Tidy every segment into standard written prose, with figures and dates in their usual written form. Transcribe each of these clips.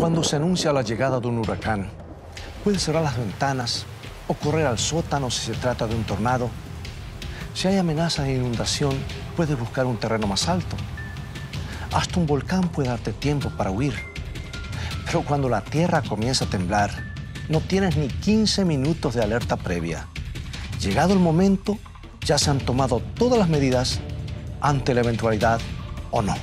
Cuando se anuncia la llegada de un huracán, puedes cerrar las ventanas o correr al sótano si se trata de un tornado. Si hay amenaza de inundación, puedes buscar un terreno más alto. Hasta un volcán puede darte tiempo para huir. Pero cuando la tierra comienza a temblar, no tienes ni 15 minutos de alerta previa. Llegado el momento, ya se han tomado todas las medidas ante la eventualidad o no.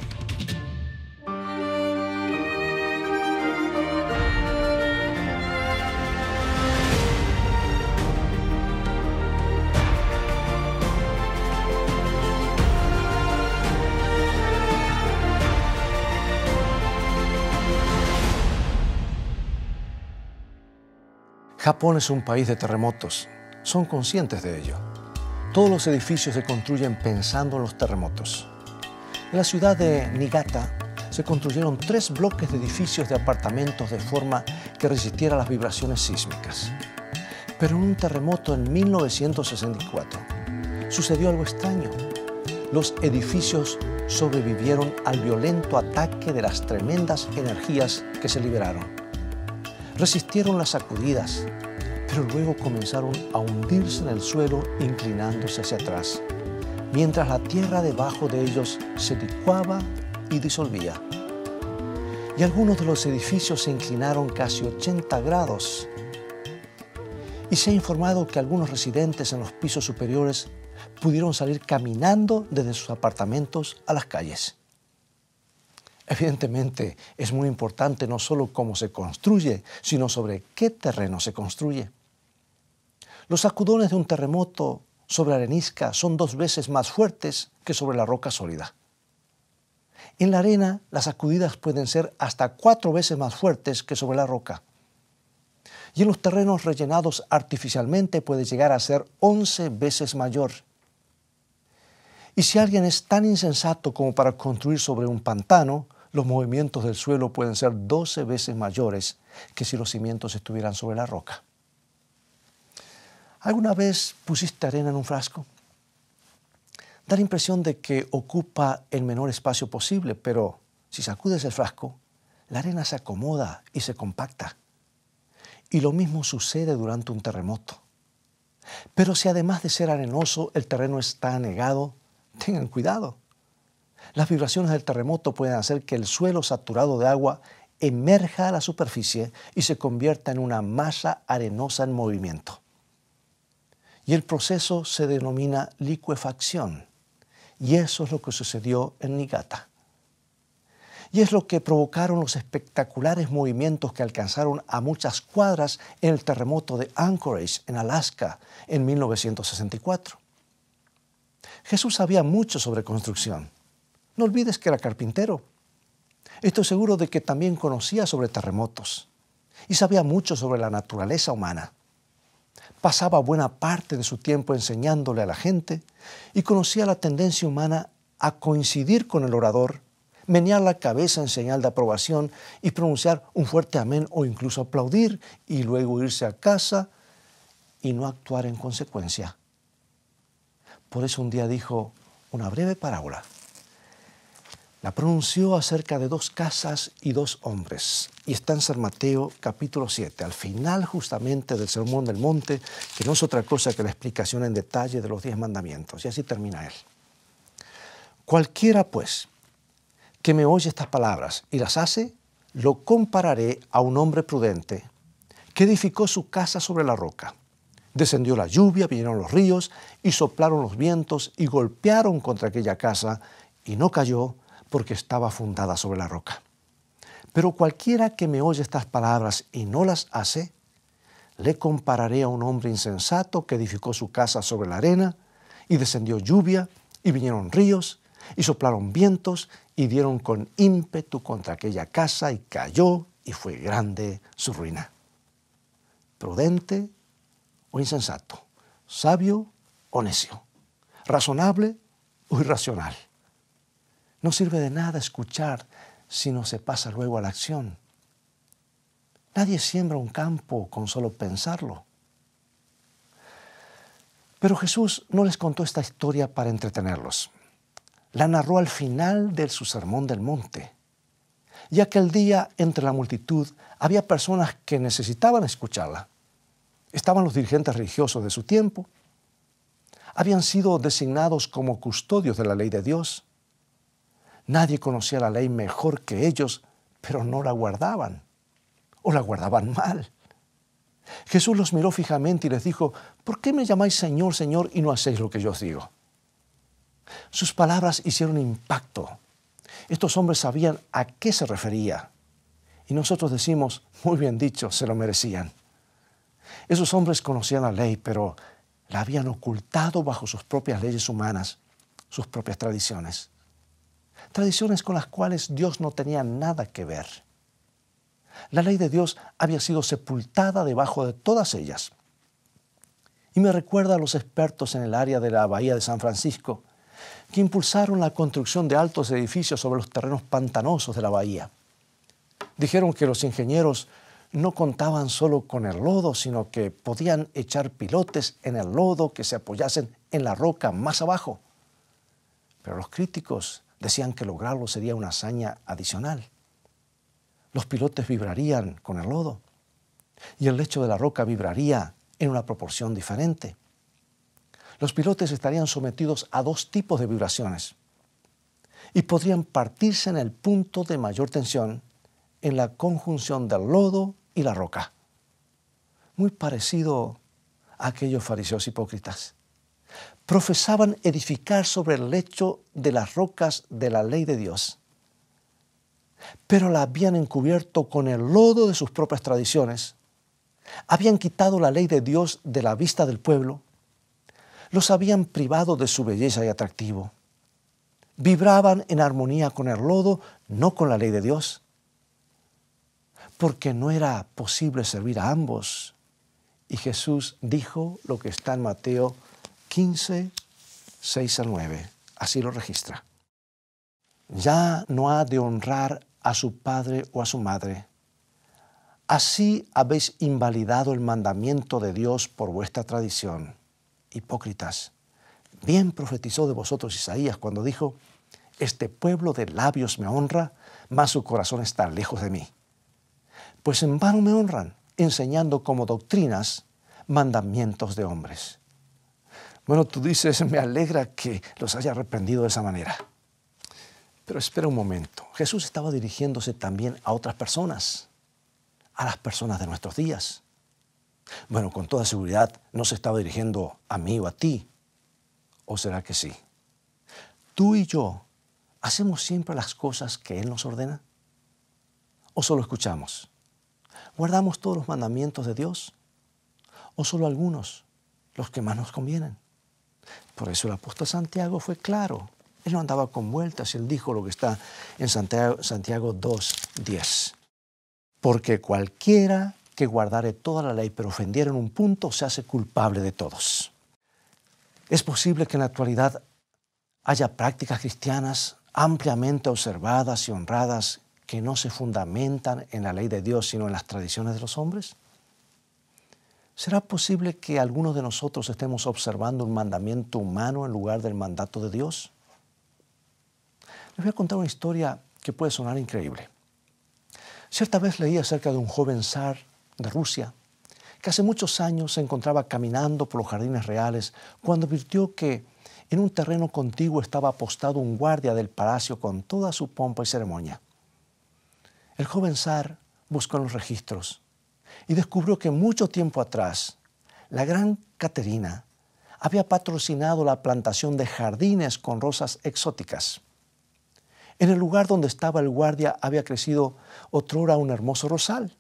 Japón es un país de terremotos. Son conscientes de ello. Todos los edificios se construyen pensando en los terremotos. En la ciudad de Niigata se construyeron 3 bloques de edificios de apartamentos de forma que resistiera las vibraciones sísmicas. Pero en un terremoto en 1964 sucedió algo extraño. Los edificios sobrevivieron al violento ataque de las tremendas energías que se liberaron. Resistieron las sacudidas, pero luego comenzaron a hundirse en el suelo inclinándose hacia atrás, mientras la tierra debajo de ellos se licuaba y disolvía. Y algunos de los edificios se inclinaron casi 80 grados. Y se ha informado que algunos residentes en los pisos superiores pudieron salir caminando desde sus apartamentos a las calles. Evidentemente, es muy importante no solo cómo se construye, sino sobre qué terreno se construye. Los sacudones de un terremoto sobre arenisca son 2 veces más fuertes que sobre la roca sólida. En la arena, las sacudidas pueden ser hasta 4 veces más fuertes que sobre la roca. Y en los terrenos rellenados artificialmente puede llegar a ser 11 veces mayor. Y si alguien es tan insensato como para construir sobre un pantano, los movimientos del suelo pueden ser 12 veces mayores que si los cimientos estuvieran sobre la roca. ¿Alguna vez pusiste arena en un frasco? Da la impresión de que ocupa el menor espacio posible, pero si sacudes el frasco, la arena se acomoda y se compacta. Y lo mismo sucede durante un terremoto. Pero si además de ser arenoso, el terreno está anegado, tengan cuidado. Las vibraciones del terremoto pueden hacer que el suelo saturado de agua emerja a la superficie y se convierta en una masa arenosa en movimiento. Y el proceso se denomina licuefacción. Y eso es lo que sucedió en Niigata. Y es lo que provocaron los espectaculares movimientos que alcanzaron a muchas cuadras en el terremoto de Anchorage, en Alaska, en 1964. Jesús sabía mucho sobre construcción. No olvides que era carpintero. Estoy seguro de que también conocía sobre terremotos y sabía mucho sobre la naturaleza humana. Pasaba buena parte de su tiempo enseñándole a la gente y conocía la tendencia humana a coincidir con el orador, menear la cabeza en señal de aprobación y pronunciar un fuerte amén o incluso aplaudir y luego irse a casa y no actuar en consecuencia. Por eso un día dijo una breve parábola. La pronunció acerca de 2 casas y 2 hombres. Y está en San Mateo capítulo 7, al final justamente del Sermón del Monte, que no es otra cosa que la explicación en detalle de los 10 mandamientos. Y así termina él. Cualquiera, pues, que me oye estas palabras y las hace, lo compararé a un hombre prudente que edificó su casa sobre la roca. Descendió la lluvia, vinieron los ríos y soplaron los vientos y golpearon contra aquella casa y no cayó, porque estaba fundada sobre la roca. Pero cualquiera que me oye estas palabras y no las hace, le compararé a un hombre insensato que edificó su casa sobre la arena, y descendió lluvia, y vinieron ríos, y soplaron vientos, y dieron con ímpetu contra aquella casa, y cayó, y fue grande su ruina. Prudente o insensato, sabio o necio, razonable o irracional. No sirve de nada escuchar si no se pasa luego a la acción. Nadie siembra un campo con solo pensarlo. Pero Jesús no les contó esta historia para entretenerlos. La narró al final de su Sermón del Monte. Y aquel día, entre la multitud, había personas que necesitaban escucharla. Estaban los dirigentes religiosos de su tiempo. Habían sido designados como custodios de la ley de Dios. Nadie conocía la ley mejor que ellos, pero no la guardaban, o la guardaban mal. Jesús los miró fijamente y les dijo: ¿por qué me llamáis Señor, Señor, y no hacéis lo que yo os digo? Sus palabras hicieron impacto. Estos hombres sabían a qué se refería. Y nosotros decimos: muy bien dicho, se lo merecían. Esos hombres conocían la ley, pero la habían ocultado bajo sus propias leyes humanas, sus propias tradiciones. Tradiciones con las cuales Dios no tenía nada que ver. La ley de Dios había sido sepultada debajo de todas ellas. Y me recuerda a los expertos en el área de la Bahía de San Francisco, que impulsaron la construcción de altos edificios sobre los terrenos pantanosos de la bahía. Dijeron que los ingenieros no contaban solo con el lodo, sino que podían echar pilotes en el lodo que se apoyasen en la roca más abajo. Pero los críticos decían que lograrlo sería una hazaña adicional. Los pilotes vibrarían con el lodo y el lecho de la roca vibraría en una proporción diferente. Los pilotes estarían sometidos a dos tipos de vibraciones y podrían partirse en el punto de mayor tensión en la conjunción del lodo y la roca. Muy parecido a aquellos fariseos hipócritas. Profesaban edificar sobre el lecho de las rocas de la ley de Dios, pero la habían encubierto con el lodo de sus propias tradiciones. Habían quitado la ley de Dios de la vista del pueblo. Los habían privado de su belleza y atractivo. Vibraban en armonía con el lodo, no con la ley de Dios, porque no era posible servir a ambos. Y Jesús dijo lo que está en Mateo 15, 6 al 9. Así lo registra. Ya no ha de honrar a su padre o a su madre. Así habéis invalidado el mandamiento de Dios por vuestra tradición. Hipócritas, bien profetizó de vosotros Isaías cuando dijo: este pueblo de labios me honra, mas su corazón está lejos de mí. Pues en vano me honran, enseñando como doctrinas mandamientos de hombres. Bueno, tú dices: me alegra que los haya reprendido de esa manera. Pero espera un momento. Jesús estaba dirigiéndose también a otras personas, a las personas de nuestros días. Bueno, con toda seguridad no se estaba dirigiendo a mí o a ti. ¿O será que sí? ¿Tú y yo hacemos siempre las cosas que Él nos ordena? ¿O solo escuchamos? ¿Guardamos todos los mandamientos de Dios? ¿O solo algunos, los que más nos convienen? Por eso el apóstol Santiago fue claro. Él no andaba con vueltas. Él dijo lo que está en Santiago 2:10. Porque cualquiera que guardare toda la ley pero ofendiera en un punto se hace culpable de todos. Es posible que en la actualidad haya prácticas cristianas ampliamente observadas y honradas que no se fundamentan en la ley de Dios sino en las tradiciones de los hombres. ¿Será posible que algunos de nosotros estemos observando un mandamiento humano en lugar del mandato de Dios? Les voy a contar una historia que puede sonar increíble. Cierta vez leí acerca de un joven zar de Rusia que hace muchos años se encontraba caminando por los jardines reales cuando advirtió que en un terreno contiguo estaba apostado un guardia del palacio con toda su pompa y ceremonia. El joven zar buscó en los registros y descubrió que mucho tiempo atrás la gran Caterina había patrocinado la plantación de jardines con rosas exóticas. En el lugar donde estaba el guardia había crecido otrora un hermoso rosal.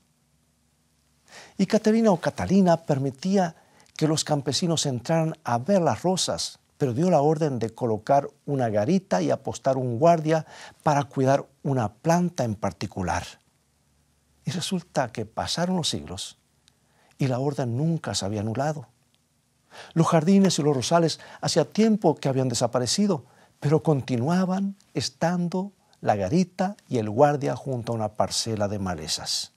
Y Caterina o Catalina permitía que los campesinos entraran a ver las rosas, pero dio la orden de colocar una garita y apostar un guardia para cuidar una planta en particular. Y resulta que pasaron los siglos y la orden nunca se había anulado. Los jardines y los rosales hacía tiempo que habían desaparecido, pero continuaban estando la garita y el guardia junto a una parcela de malezas.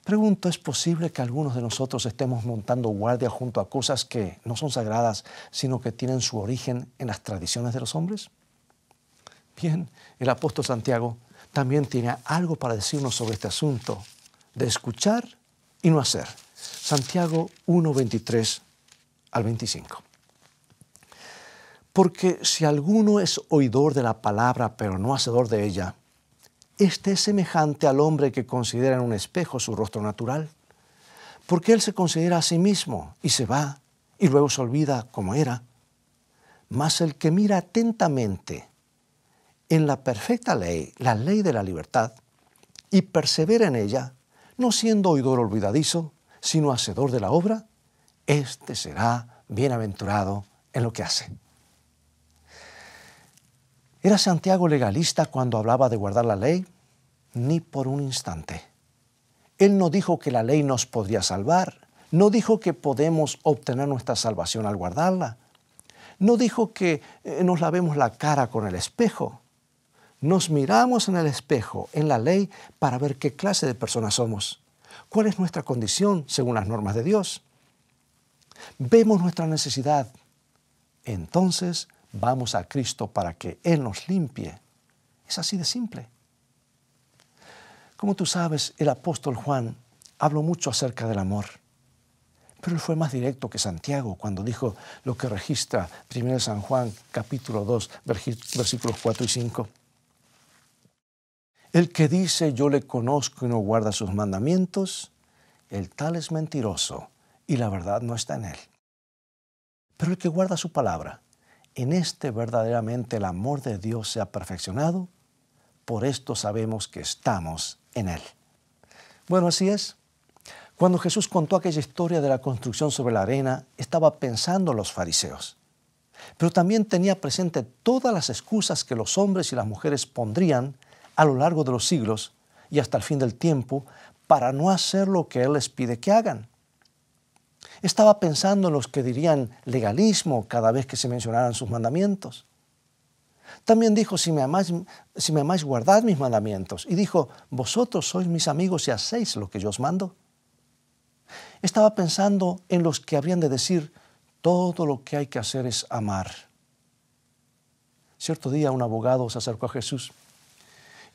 Pregunto, ¿es posible que algunos de nosotros estemos montando guardia junto a cosas que no son sagradas, sino que tienen su origen en las tradiciones de los hombres? Bien, el apóstol Santiago también tiene algo para decirnos sobre este asunto de escuchar y no hacer. Santiago 1, 23 al 25. Porque si alguno es oidor de la palabra, pero no hacedor de ella, este es semejante al hombre que considera en un espejo su rostro natural. Porque él se considera a sí mismo y se va, y luego se olvida como era. Mas el que mira atentamente en la perfecta ley, la ley de la libertad, y persevera en ella, no siendo oidor olvidadizo, sino hacedor de la obra, éste será bienaventurado en lo que hace. ¿Era Santiago legalista cuando hablaba de guardar la ley? Ni por un instante. Él no dijo que la ley nos podría salvar. No dijo que podemos obtener nuestra salvación al guardarla. No dijo que nos lavemos la cara con el espejo. Nos miramos en el espejo, en la ley, para ver qué clase de personas somos. ¿Cuál es nuestra condición según las normas de Dios? Vemos nuestra necesidad. Entonces vamos a Cristo para que Él nos limpie. Es así de simple. Como tú sabes, el apóstol Juan habló mucho acerca del amor. Pero él fue más directo que Santiago cuando dijo lo que registra 1 San Juan capítulo 2, versículos 4 y 5. El que dice yo le conozco y no guarda sus mandamientos, el tal es mentiroso y la verdad no está en él. Pero el que guarda su palabra, en este verdaderamente el amor de Dios se ha perfeccionado, por esto sabemos que estamos en él. Bueno, así es. Cuando Jesús contó aquella historia de la construcción sobre la arena, estaba pensando en los fariseos. Pero también tenía presente todas las excusas que los hombres y las mujeres pondrían a lo largo de los siglos y hasta el fin del tiempo para no hacer lo que Él les pide que hagan. Estaba pensando en los que dirían legalismo cada vez que se mencionaran sus mandamientos. También dijo, si me amáis, guardad mis mandamientos. Y dijo, vosotros sois mis amigos y hacéis lo que yo os mando. Estaba pensando en los que habrían de decir, todo lo que hay que hacer es amar. Cierto día un abogado se acercó a Jesús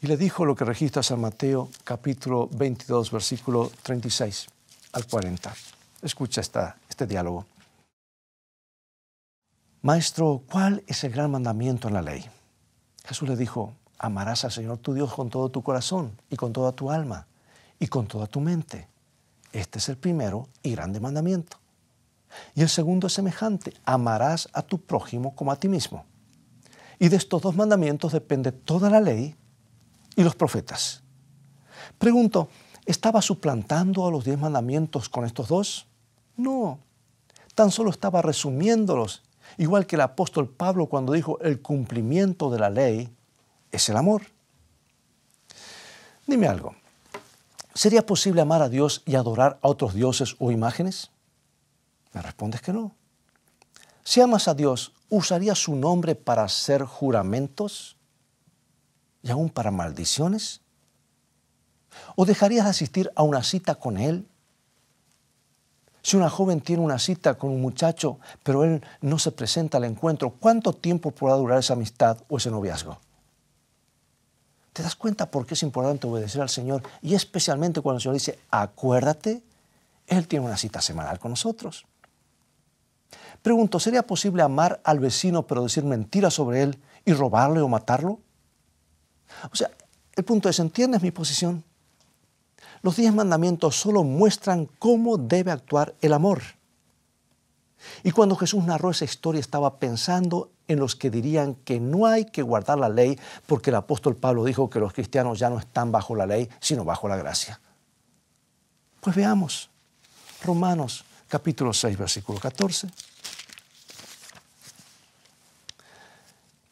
y le dijo lo que registra San Mateo capítulo 22, versículo 36 al 40. Escucha este diálogo. Maestro, ¿cuál es el gran mandamiento en la ley? Jesús le dijo, amarás al Señor tu Dios con todo tu corazón y con toda tu alma y con toda tu mente. Este es el primero y grande mandamiento. Y el segundo es semejante, amarás a tu prójimo como a ti mismo. Y de estos dos mandamientos depende toda la ley y los profetas. Pregunto, ¿estaba suplantando a los 10 mandamientos con estos dos? No, tan solo estaba resumiéndolos, igual que el apóstol Pablo cuando dijo el cumplimiento de la ley es el amor. Dime algo, ¿sería posible amar a Dios y adorar a otros dioses o imágenes? Me respondes que no. Si amas a Dios, ¿usarías su nombre para hacer juramentos y aún para maldiciones? ¿O dejarías de asistir a una cita con Él? Si una joven tiene una cita con un muchacho, pero él no se presenta al encuentro, ¿cuánto tiempo podrá durar esa amistad o ese noviazgo? ¿Te das cuenta por qué es importante obedecer al Señor? Y especialmente cuando el Señor dice, acuérdate, Él tiene una cita semanal con nosotros. Pregunto, ¿sería posible amar al vecino pero decir mentiras sobre él y robarle o matarlo? O sea, el punto es, ¿entiendes mi posición? Los 10 mandamientos solo muestran cómo debe actuar el amor. Y cuando Jesús narró esa historia estaba pensando en los que dirían que no hay que guardar la ley porque el apóstol Pablo dijo que los cristianos ya no están bajo la ley, sino bajo la gracia. Pues veamos, Romanos capítulo 6, versículo 14.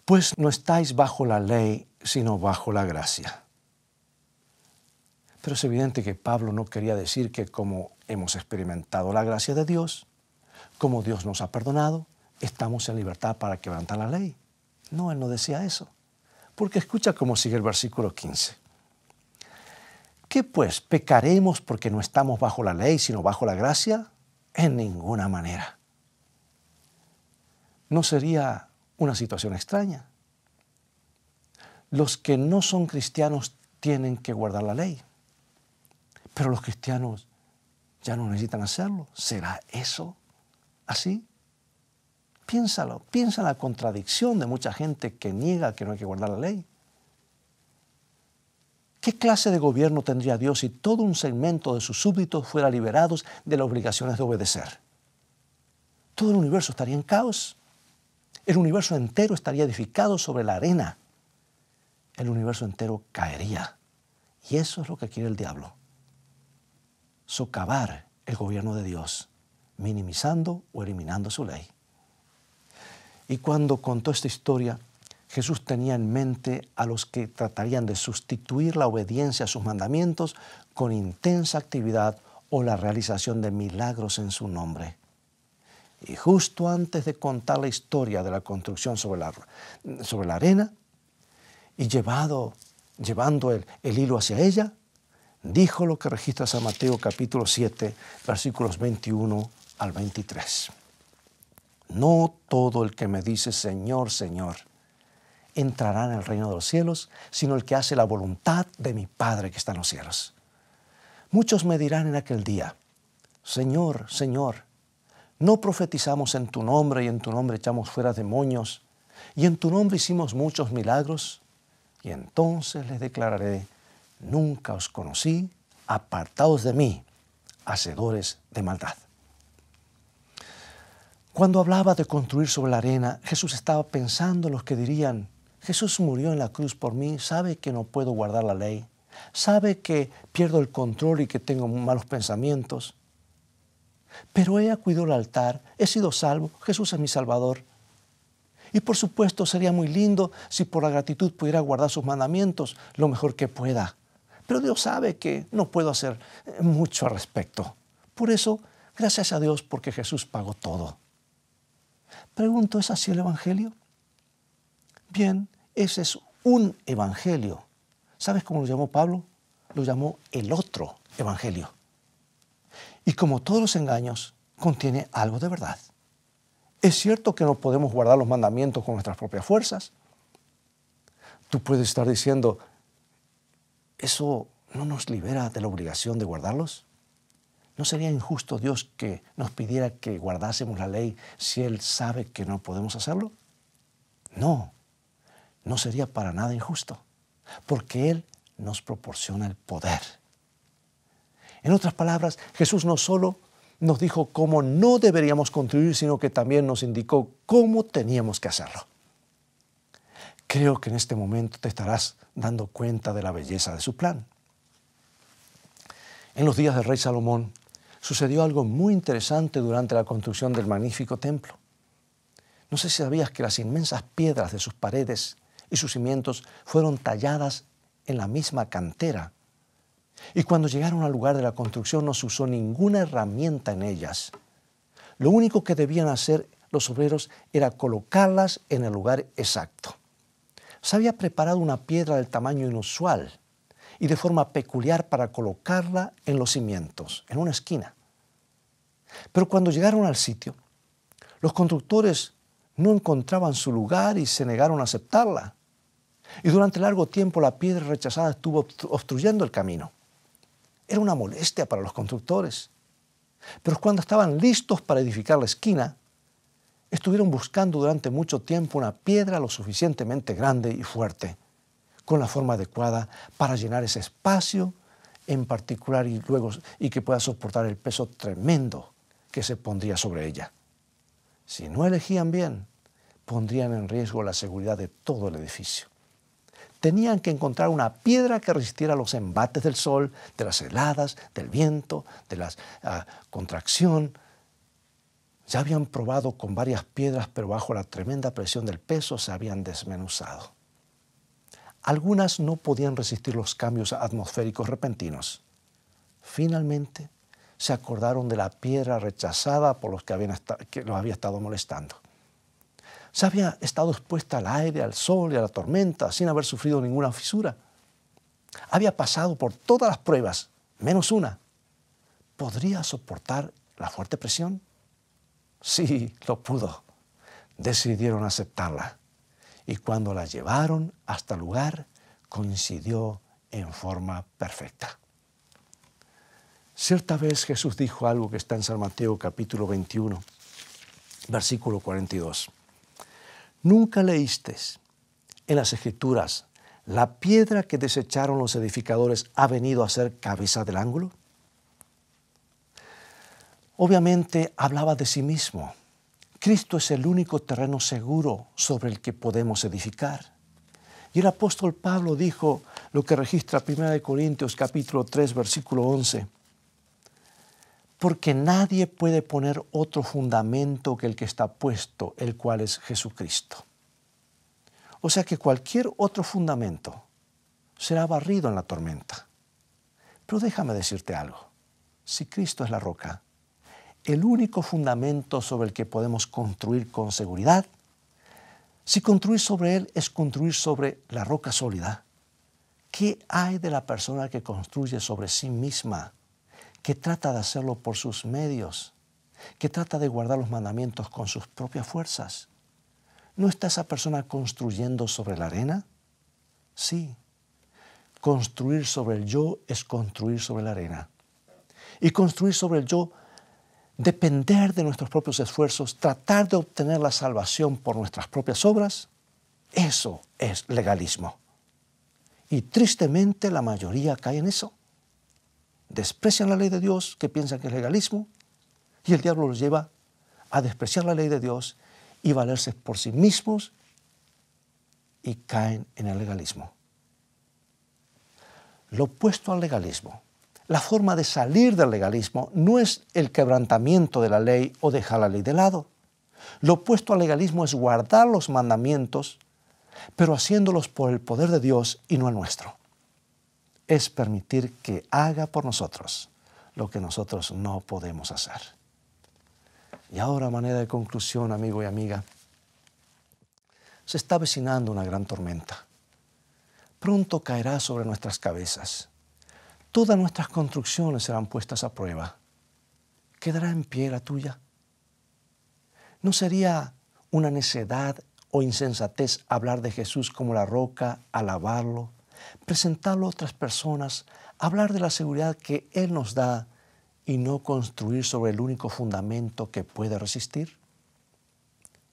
Pues no estáis bajo la ley, sino bajo la gracia. Pero es evidente que Pablo no quería decir que como hemos experimentado la gracia de Dios, como Dios nos ha perdonado, estamos en libertad para quebrantar la ley. No, él no decía eso. Porque escucha cómo sigue el versículo 15. ¿Qué pues? ¿Pecaremos porque no estamos bajo la ley, sino bajo la gracia? En ninguna manera. ¿No sería una situación extraña? Los que no son cristianos tienen que guardar la ley. Pero los cristianos ya no necesitan hacerlo. ¿Será eso así? Piénsalo, piensa en la contradicción de mucha gente que niega que no hay que guardar la ley. ¿Qué clase de gobierno tendría Dios si todo un segmento de sus súbditos fuera liberados de las obligaciones de obedecer? Todo el universo estaría en caos. El universo entero estaría edificado sobre la arena. El universo entero caería. Y eso es lo que quiere el diablo. Socavar el gobierno de Dios, minimizando o eliminando su ley. Y cuando contó esta historia, Jesús tenía en mente a los que tratarían de sustituir la obediencia a sus mandamientos con intensa actividad o la realización de milagros en su nombre. Y justo antes de contar la historia de la construcción sobre la arena y llevando el hilo hacia ella, dijo lo que registra San Mateo capítulo 7, versículos 21 al 23. No todo el que me dice Señor, Señor, entrará en el reino de los cielos, sino el que hace la voluntad de mi Padre que está en los cielos. Muchos me dirán en aquel día, Señor, Señor, ¿no profetizamos en tu nombre y en tu nombre echamos fuera demonios y en tu nombre hicimos muchos milagros? Y entonces les declararé, nunca os conocí, apartaos de mí, hacedores de maldad. Cuando hablaba de construir sobre la arena, Jesús estaba pensando en los que dirían, Jesús murió en la cruz por mí, sabe que no puedo guardar la ley, sabe que pierdo el control y que tengo malos pensamientos. Pero ella cuidó el altar, he sido salvo, Jesús es mi Salvador. Y por supuesto sería muy lindo si por la gratitud pudiera guardar sus mandamientos lo mejor que pueda. Pero Dios sabe que no puedo hacer mucho al respecto. Por eso, gracias a Dios porque Jesús pagó todo. Pregunto, ¿es así el Evangelio? Bien, ese es un Evangelio. ¿Sabes cómo lo llamó Pablo? Lo llamó el otro Evangelio. Y como todos los engaños, contiene algo de verdad. Es cierto que no podemos guardar los mandamientos con nuestras propias fuerzas. Tú puedes estar diciendo, ¿eso no nos libera de la obligación de guardarlos? ¿No sería injusto Dios que nos pidiera que guardásemos la ley si Él sabe que no podemos hacerlo? No, no sería para nada injusto, porque Él nos proporciona el poder. En otras palabras, Jesús no solo nos dijo cómo no deberíamos construir, sino que también nos indicó cómo teníamos que hacerlo. Creo que en este momento te estarás dando cuenta de la belleza de su plan. En los días del rey Salomón sucedió algo muy interesante durante la construcción del magnífico templo. No sé si sabías que las inmensas piedras de sus paredes y sus cimientos fueron talladas en la misma cantera. Y cuando llegaron al lugar de la construcción no se usó ninguna herramienta en ellas. Lo único que debían hacer los obreros era colocarlas en el lugar exacto. Se había preparado una piedra del tamaño inusual y de forma peculiar para colocarla en los cimientos, en una esquina. Pero cuando llegaron al sitio, los constructores no encontraban su lugar y se negaron a aceptarla. Y durante largo tiempo la piedra rechazada estuvo obstruyendo el camino. Era una molestia para los constructores. Pero cuando estaban listos para edificar la esquina, estuvieron buscando durante mucho tiempo una piedra lo suficientemente grande y fuerte, con la forma adecuada para llenar ese espacio en particular y que pueda soportar el peso tremendo que se pondría sobre ella. Si no elegían bien, pondrían en riesgo la seguridad de todo el edificio. Tenían que encontrar una piedra que resistiera los embates del sol, de las heladas, del viento, de la contracción. Ya habían probado con varias piedras, pero bajo la tremenda presión del peso se habían desmenuzado. Algunas no podían resistir los cambios atmosféricos repentinos. Finalmente, se acordaron de la piedra rechazada por los que los había estado molestando. Se había estado expuesta al aire, al sol y a la tormenta sin haber sufrido ninguna fisura. Había pasado por todas las pruebas, menos una. ¿Podría soportar la fuerte presión? Sí, lo pudo. Decidieron aceptarla. Y cuando la llevaron hasta el lugar, coincidió en forma perfecta. Cierta vez Jesús dijo algo que está en San Mateo capítulo 21, versículo 42. ¿Nunca leísteis en las Escrituras: la piedra que desecharon los edificadores ha venido a ser cabeza del ángulo? Obviamente hablaba de sí mismo. Cristo es el único terreno seguro sobre el que podemos edificar. Y el apóstol Pablo dijo lo que registra 1 Corintios capítulo 3, versículo 11. Porque nadie puede poner otro fundamento que el que está puesto, el cual es Jesucristo. O sea que cualquier otro fundamento será barrido en la tormenta. Pero déjame decirte algo. Si Cristo es la roca, el único fundamento sobre el que podemos construir con seguridad, si construir sobre él es construir sobre la roca sólida, ¿qué hay de la persona que construye sobre sí misma, que trata de hacerlo por sus medios, que trata de guardar los mandamientos con sus propias fuerzas? ¿No está esa persona construyendo sobre la arena? Sí. Construir sobre el yo es construir sobre la arena. Y construir sobre el yo, depender de nuestros propios esfuerzos, tratar de obtener la salvación por nuestras propias obras, eso es legalismo. Y tristemente la mayoría cae en eso. Desprecian la ley de Dios, que piensan que es legalismo, y el diablo los lleva a despreciar la ley de Dios y valerse por sí mismos, y caen en el legalismo. Lo opuesto al legalismo, la forma de salir del legalismo, no es el quebrantamiento de la ley o dejar la ley de lado. Lo opuesto al legalismo es guardar los mandamientos, pero haciéndolos por el poder de Dios y no el nuestro. Es permitir que haga por nosotros lo que nosotros no podemos hacer. Y ahora, a manera de conclusión, amigo y amiga, se está avecinando una gran tormenta. Pronto caerá sobre nuestras cabezas. Todas nuestras construcciones serán puestas a prueba. ¿Quedará en pie la tuya? ¿No sería una necedad o insensatez hablar de Jesús como la roca, alabarlo, presentarlo a otras personas, hablar de la seguridad que Él nos da y no construir sobre el único fundamento que puede resistir?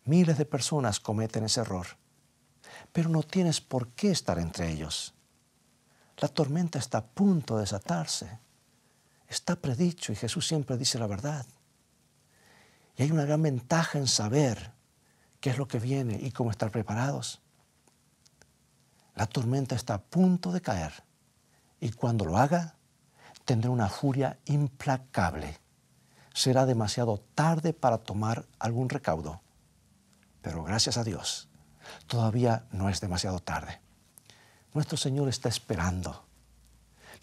Miles de personas cometen ese error, pero no tienes por qué estar entre ellos. La tormenta está a punto de desatarse. Está predicho y Jesús siempre dice la verdad. Y hay una gran ventaja en saber qué es lo que viene y cómo estar preparados. La tormenta está a punto de caer y cuando lo haga, tendrá una furia implacable. Será demasiado tarde para tomar algún recaudo. Pero gracias a Dios, todavía no es demasiado tarde. Nuestro Señor está esperando.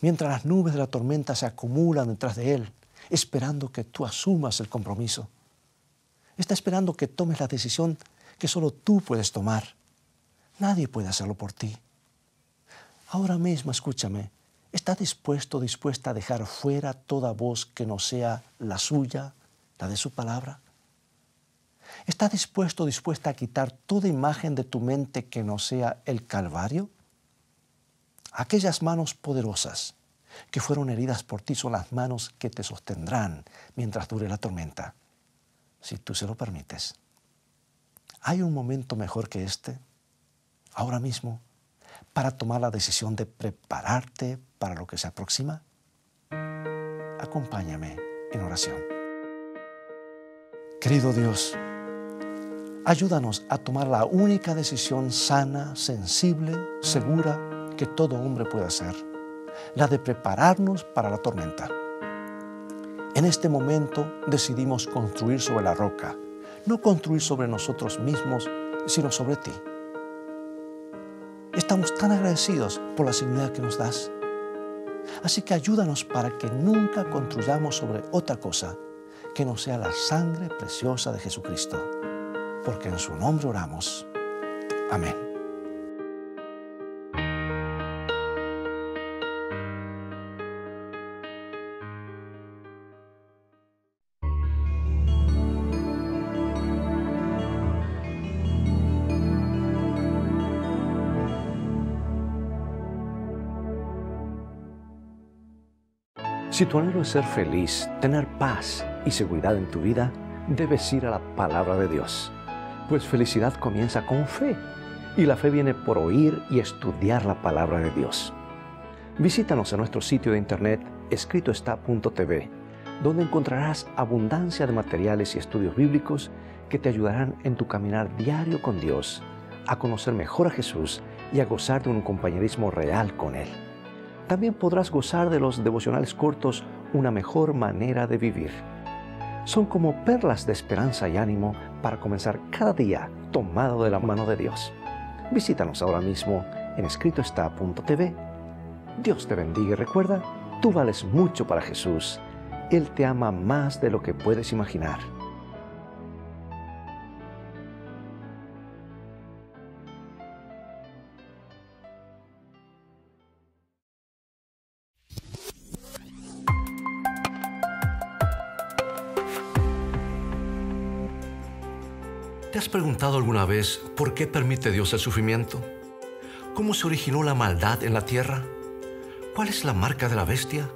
Mientras las nubes de la tormenta se acumulan detrás de Él, esperando que tú asumas el compromiso. Está esperando que tomes la decisión que solo tú puedes tomar. Nadie puede hacerlo por ti. Ahora mismo, escúchame, ¿está dispuesto o dispuesta a dejar fuera toda voz que no sea la suya, la de su palabra? ¿Está dispuesto o dispuesta a quitar toda imagen de tu mente que no sea el Calvario? Aquellas manos poderosas que fueron heridas por ti son las manos que te sostendrán mientras dure la tormenta, si tú se lo permites. ¿Hay un momento mejor que este, ahora mismo, para tomar la decisión de prepararte para lo que se aproxima? Acompáñame en oración. Querido Dios, ayúdanos a tomar la única decisión sana, sensible, segura que todo hombre puede hacer, la de prepararnos para la tormenta. En este momento decidimos construir sobre la roca, no construir sobre nosotros mismos, sino sobre ti. Estamos tan agradecidos por la seguridad que nos das. Así que ayúdanos para que nunca construyamos sobre otra cosa que no sea la sangre preciosa de Jesucristo, porque en su nombre oramos. Amén. Si tu anhelo es ser feliz, tener paz y seguridad en tu vida, debes ir a la palabra de Dios. Pues felicidad comienza con fe, y la fe viene por oír y estudiar la palabra de Dios. Visítanos en nuestro sitio de internet escritoestá.tv, donde encontrarás abundancia de materiales y estudios bíblicos que te ayudarán en tu caminar diario con Dios, a conocer mejor a Jesús y a gozar de un compañerismo real con Él. También podrás gozar de los devocionales cortos Una mejor manera de vivir. Son como perlas de esperanza y ánimo para comenzar cada día tomado de la mano de Dios. Visítanos ahora mismo en escritoestá.tv. Dios te bendiga y recuerda, tú vales mucho para Jesús. Él te ama más de lo que puedes imaginar. ¿Te has preguntado alguna vez por qué permite Dios el sufrimiento? ¿Cómo se originó la maldad en la tierra? ¿Cuál es la marca de la bestia?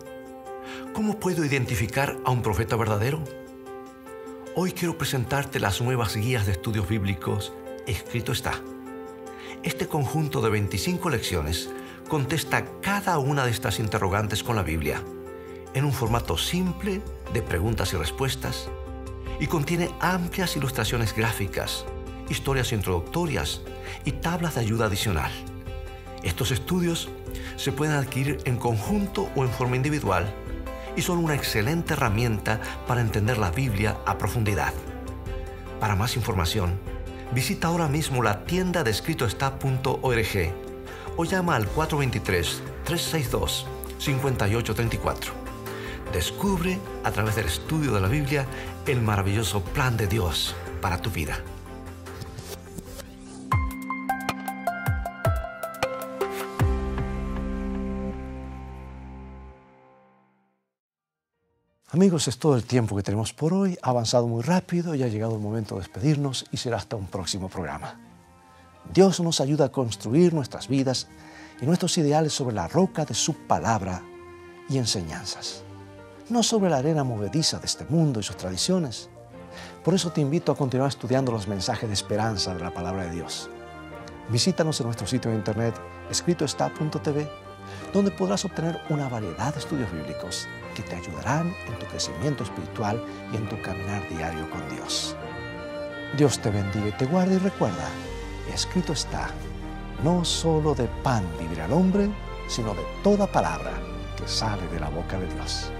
¿Cómo puedo identificar a un profeta verdadero? Hoy quiero presentarte las nuevas guías de estudios bíblicos Escrito está. Este conjunto de 25 lecciones contesta cada una de estas interrogantes con la Biblia, en un formato simple de preguntas y respuestas, y contiene amplias ilustraciones gráficas, historias introductorias y tablas de ayuda adicional. Estos estudios se pueden adquirir en conjunto o en forma individual y son una excelente herramienta para entender la Biblia a profundidad. Para más información, visita ahora mismo la tienda de escritoestá.org o llama al 423-362-5834. Descubre a través del estudio de la Biblia el maravilloso plan de Dios para tu vida. Amigos, es todo el tiempo que tenemos por hoy. Ha avanzado muy rápido y ha llegado el momento de despedirnos y será hasta un próximo programa. Dios nos ayuda a construir nuestras vidas y nuestros ideales sobre la roca de su palabra y enseñanzas, no sobre la arena movediza de este mundo y sus tradiciones. Por eso te invito a continuar estudiando los mensajes de esperanza de la palabra de Dios. Visítanos en nuestro sitio de internet escritoestá.tv, donde podrás obtener una variedad de estudios bíblicos que te ayudarán en tu crecimiento espiritual y en tu caminar diario con Dios. Dios te bendiga y te guarde, y recuerda, escrito está, no solo de pan vivirá el hombre, sino de toda palabra que sale de la boca de Dios.